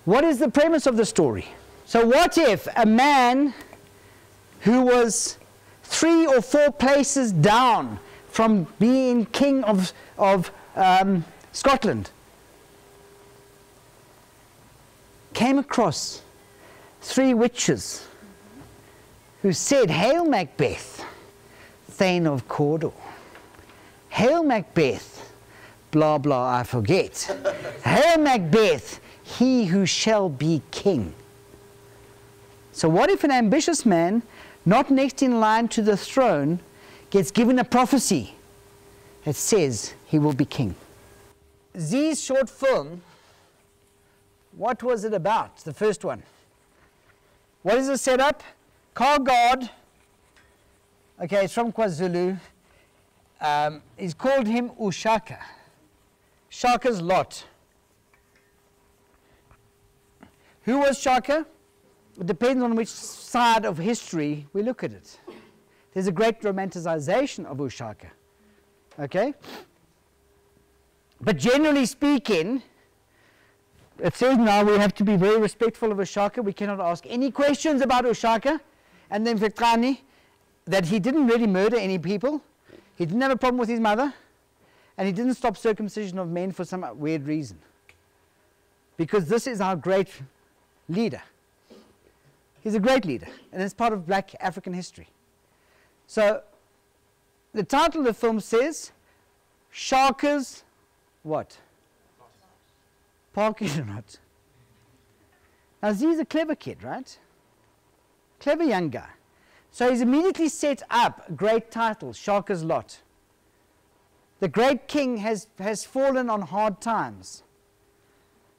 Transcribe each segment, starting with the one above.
What is the premise of the story? So what if a man who was 3 or 4 places down from being king of Scotland came across 3 witches who said, "Hail Macbeth, Thane of Cawdor. Hail Macbeth, blah blah, I forget. Hail Macbeth, he who shall be king." So what if an ambitious man, not next in line to the throne, gets given a prophecy that says he will be king? Z's short film, what was it about, the first one? What is the setup? Car guard, okay, it's from KwaZulu. He's called him Ushaka. Shaka's lot. Who was Shaka? It depends on which side of history we look at it. There's a great romanticization of Ushaka. Okay? But generally speaking, it says now we have to be very respectful of Ushaka. We cannot ask any questions about Ushaka. And then Fikrani, that he didn't really murder any people. He didn't have a problem with his mother. And he didn't stop circumcision of men for some weird reason. Because this is our great leader. He's a great leader. And it's part of black African history. So, the title of the film says, Shaka's what? Parking lot. Now, Z's a clever kid, right? Clever young guy. So he's immediately set up a great title, Shaka's Lot. The great king has fallen on hard times.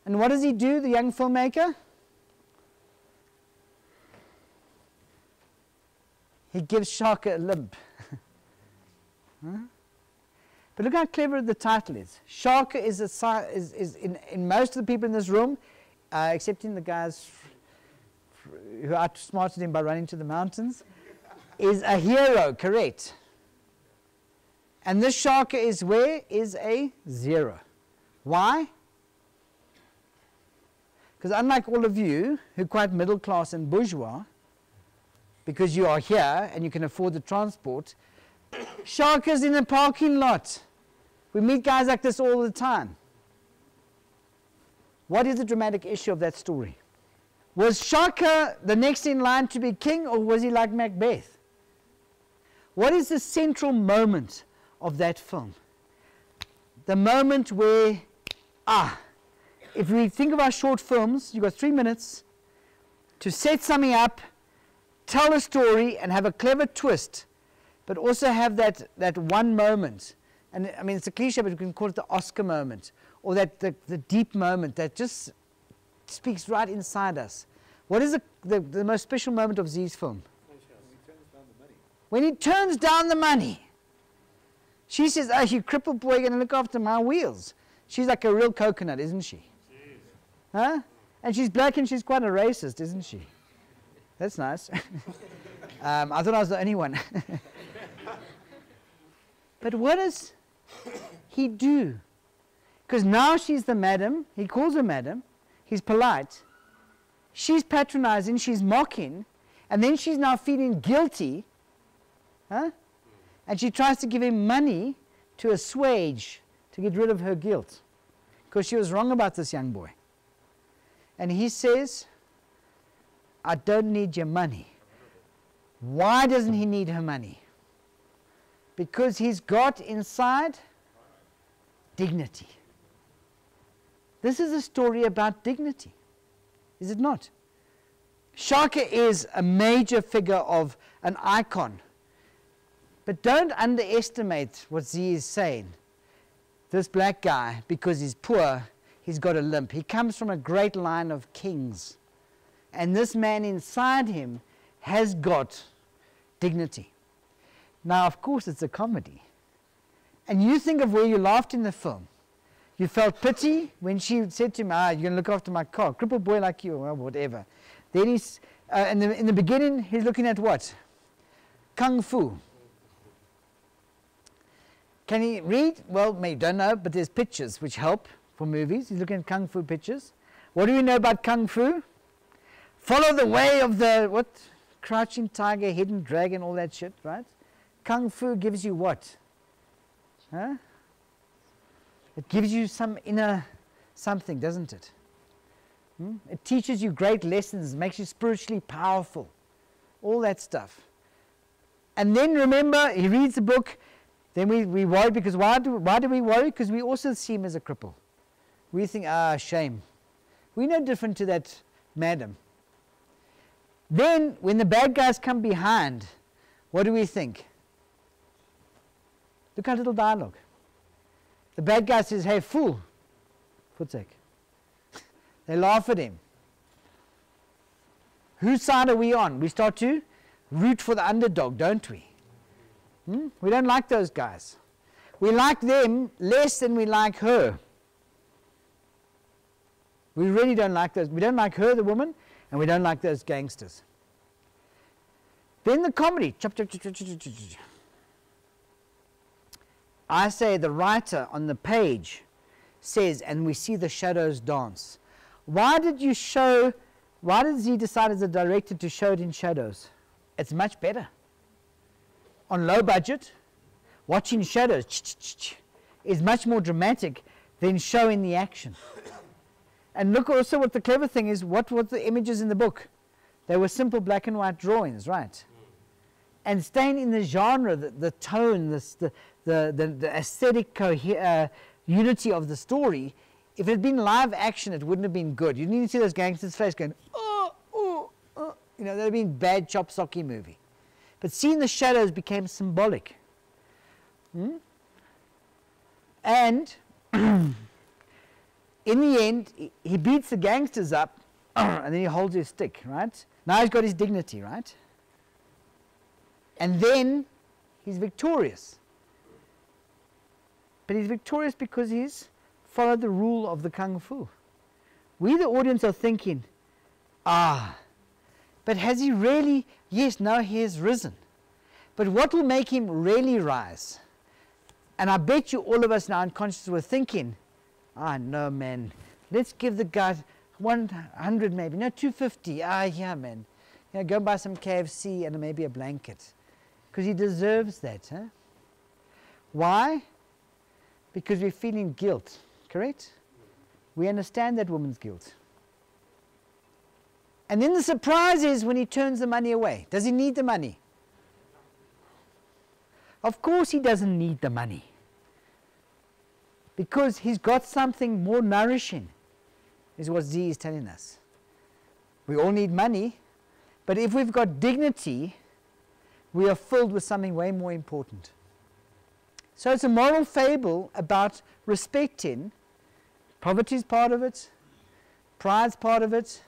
And what does he do, the young filmmaker? He gives Shaka a limp. Huh? But look how clever the title is. Shaka is in most of the people in this room, excepting the guys who outsmarted him by running to the mountains, is a hero, correct? And this Shaka is where? Is a 0. Why? Because unlike all of you, who are quite middle class and bourgeois, because you are here and you can afford the transport, Shaka's in a parking lot. We meet guys like this all the time. What is the dramatic issue of that story? Was Shaka the next in line to be king, or was he like Macbeth? What is the central moment of that film? The moment where, if we think of our short films, you've got 3 minutes to set something up, tell a story, and have a clever twist, but also have that one moment. And I mean, it's a cliche, but we can call it the Oscar moment, or the deep moment that just speaks right inside us. What is the most special moment of Z's film? When he turns down the money. She says, "Oh, you crippled boy, going to look after my wheels." She's like a real coconut, isn't she? Jeez. Huh? And she's black and she's quite a racist, isn't she? That's nice. I thought I was the only one. But what does he do? Because now she's the madam. He calls her madam. He's polite. She's patronizing. She's mocking. And then she's now feeling guilty. Huh? And she tries to give him money to assuage, to get rid of her guilt. Because she was wrong about this young boy. And he says, "I don't need your money." Why doesn't he need her money? Because he's got inside dignity. This is a story about dignity, is it not? Shaka is a major figure of an icon. But don't underestimate what Z is saying. This black guy, because he's poor, he's got a limp. He comes from a great line of kings. And this man inside him has got dignity. Now, of course, it's a comedy. And you think of where you laughed in the film. You felt pity when she said to him, "You're going to look after my car. Crippled boy like you," or whatever. Then he's, in the beginning, he's looking at what? Kung Fu. Can he read? Well, maybe don't know, but there's pictures which help for movies. He's looking at Kung Fu pictures. What do we know about Kung Fu? Follow the way of the, what? Crouching tiger, hidden dragon, all that shit, right? Kung Fu gives you what? Huh? It gives you some inner something, doesn't it? It teaches you great lessons, makes you spiritually powerful, all that stuff. And then remember, he reads the book, then we worry, because why do we worry? Because we also see him as a cripple. We think, shame. We're no different to that madam. Then, when the bad guys come behind, what do we think? Look at little dialogue. The bad guy says, hey, fool, for sake. They laugh at him. Whose side are we on? We start to root for the underdog, don't we? We don't like those guys. We like them less than we like her. We really don't like those. We don't like her, the woman, and we don't like those gangsters. Then the comedy. Chop, chop, chop, chop, chop, chop, chop. I say the writer on the page says, and we see the shadows dance. Why did he decide as a director to show it in shadows? It's much better. On low budget, watching shadows is much more dramatic than showing the action. And look also what the clever thing is, what were the images in the book? They were simple black and white drawings, right? And staying in the genre, the tone, the aesthetic unity of the story, if it had been live action, it wouldn't have been good. You need to see those gangsters' face going, you know, that would have been a bad chop socky movie. But seeing the shadows became symbolic. And in the end, he beats the gangsters up, and then he holds his stick, right? Now he's got his dignity, right? And then he's victorious. But he's victorious because he's followed the rule of the Kung Fu. We, the audience, are thinking, but has he really? Yes, now he has risen. But what will make him really rise? And I bet you all of us now unconsciously were thinking, no, man, let's give the guy 100 maybe, no, 250. Yeah, man. You know, go buy some KFC and maybe a blanket. Because he deserves that. Huh? Why? Because we're feeling guilt, correct? We understand that woman's guilt. And then the surprise is when he turns the money away. Does he need the money? Of course he doesn't need the money. Because he's got something more nourishing, is what Z is telling us. We all need money, but if we've got dignity, we are filled with something way more important. So it's a moral fable about respecting. Poverty is part of it, pride's part of it,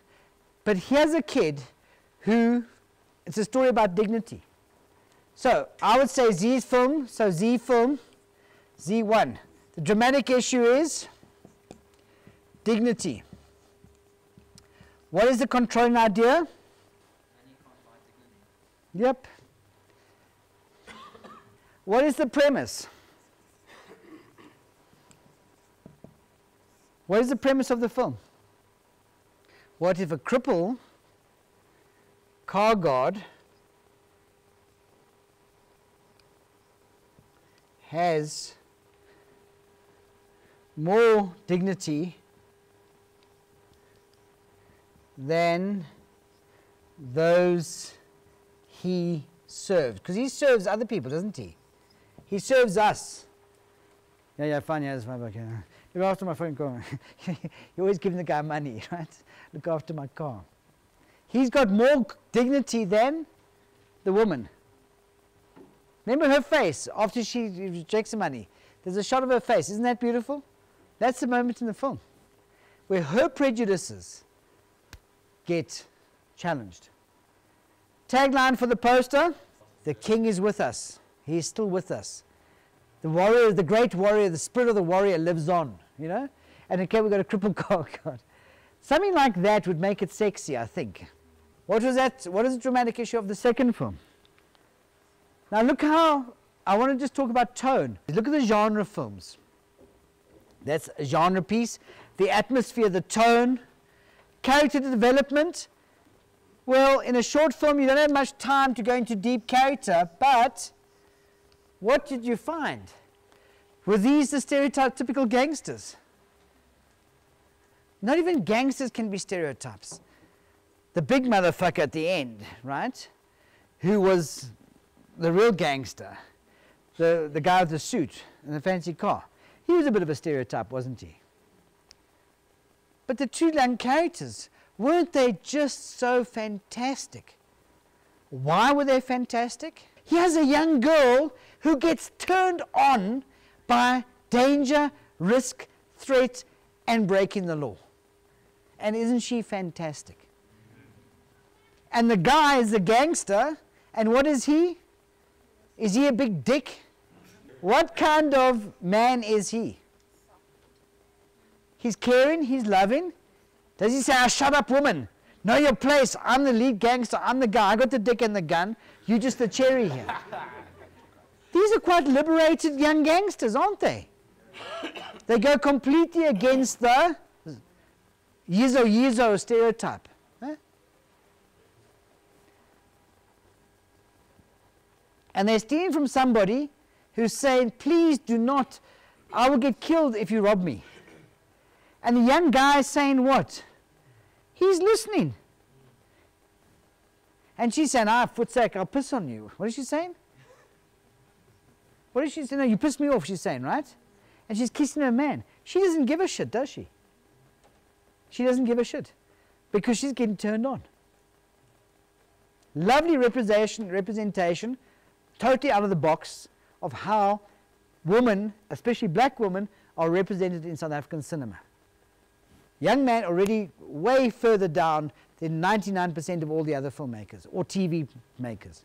but here's a kid who, it's a story about dignity. So I would say Z's film, so Z film, Z1. The dramatic issue is dignity. What is the controlling idea? Yep. What is the premise? What is the premise of the film? What if a cripple, car guard, has more dignity than those he serves? Because he serves other people, doesn't he? He serves us. Yeah, fine, yeah, that's my book. Yeah. Look after my phone call. You're always giving the guy money, right? Look after my car. He's got more dignity than the woman. Remember her face after she rejects the money. There's a shot of her face. Isn't that beautiful? That's the moment in the film where her prejudices get challenged. Tagline for the poster, the king is with us. He is still with us. The warrior, the great warrior, the spirit of the warrior lives on, you know? And okay, we've got a crippled car guard. Something like that would make it sexy, I think. What was that? What is the dramatic issue of the second film? Now look how, I want to just talk about tone. Look at the genre films. That's a genre piece. The atmosphere, the tone, character development. Well, in a short film, you don't have much time to go into deep character, but what did you find? Were these the stereotypical gangsters? Not even gangsters can be stereotypes. The big motherfucker at the end, right? Who was the real gangster, the guy with the suit and the fancy car. He was a bit of a stereotype, wasn't he? But the two young characters, weren't they just so fantastic? Why were they fantastic? Here's a young girl who gets turned on by danger, risk, threat, and breaking the law. And isn't she fantastic? And the guy is the gangster, and what is he? Is he a big dick? What kind of man is he? He's caring, he's loving. Does he say, "Ah, shut up, woman. Know your place. I'm the lead gangster. I'm the guy. I got the dick and the gun. You just the cherry here." These are quite liberated young gangsters, aren't they? They go completely against the Yizo stereotype. Huh? And they're stealing from somebody who's saying, "Please do not, I will get killed if you rob me." And the young guy is saying what? He's listening. And she's saying, "Ah, footsack, I'll piss on you." What is she saying? What is she saying? No, you pissed me off, she's saying, right? And she's kissing her man. She doesn't give a shit, does she? She doesn't give a shit because she's getting turned on. Lovely representation, totally out of the box of how women, especially black women, are represented in South African cinema. Young man already way further down than 99% of all the other filmmakers or TV makers.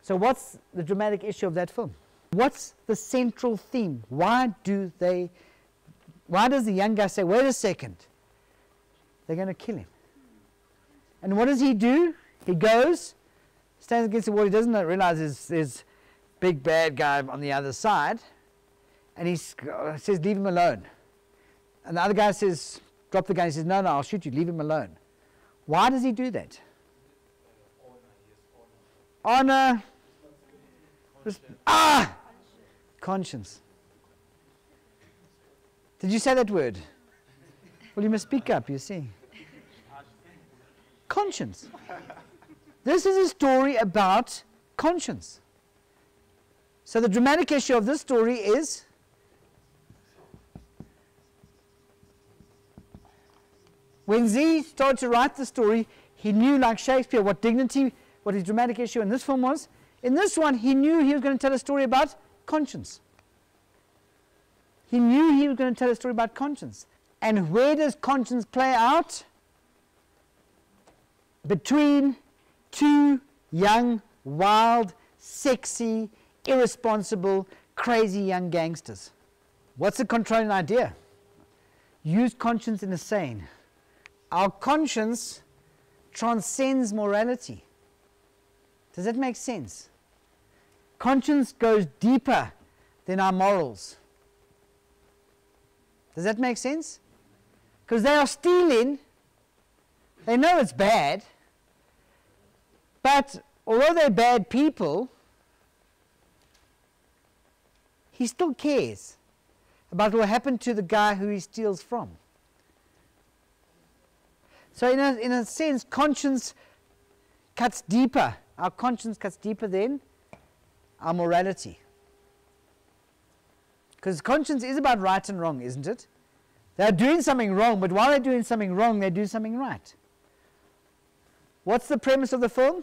So what's the dramatic issue of that film? What's the central theme? Why does the young guy say, "Wait a second, they're going to kill him"? And what does he do? He goes, stands against the wall. He doesn't realize there's big bad guy on the other side, and he says, "Leave him alone." And the other guy says, "Drop the gun." He says, "No, I'll shoot you. Leave him alone." Why does he do that? Honor. Conscience. Did you say that word? Well, you must speak up, you see. Conscience. This is a story about conscience. So the dramatic issue of this story is when Z started to write the story, he knew, like Shakespeare, what his dramatic issue in this film was. In this one, he knew he was going to tell a story about conscience. He knew he was going to tell a story about conscience. And where does conscience play out? Between two young, wild, sexy, irresponsible, crazy young gangsters. What's the controlling idea? Use conscience in a sane. Our conscience transcends morality. Does that make sense? Conscience goes deeper than our morals. Does that make sense? Because they are stealing. They know it's bad. But although they're bad people, he still cares about what happened to the guy who he steals from. So in a sense, conscience cuts deeper. Our conscience cuts deeper than our morality. Because conscience is about right and wrong, isn't it? They're doing something wrong, but while they're doing something wrong, they do something right. What's the premise of the film?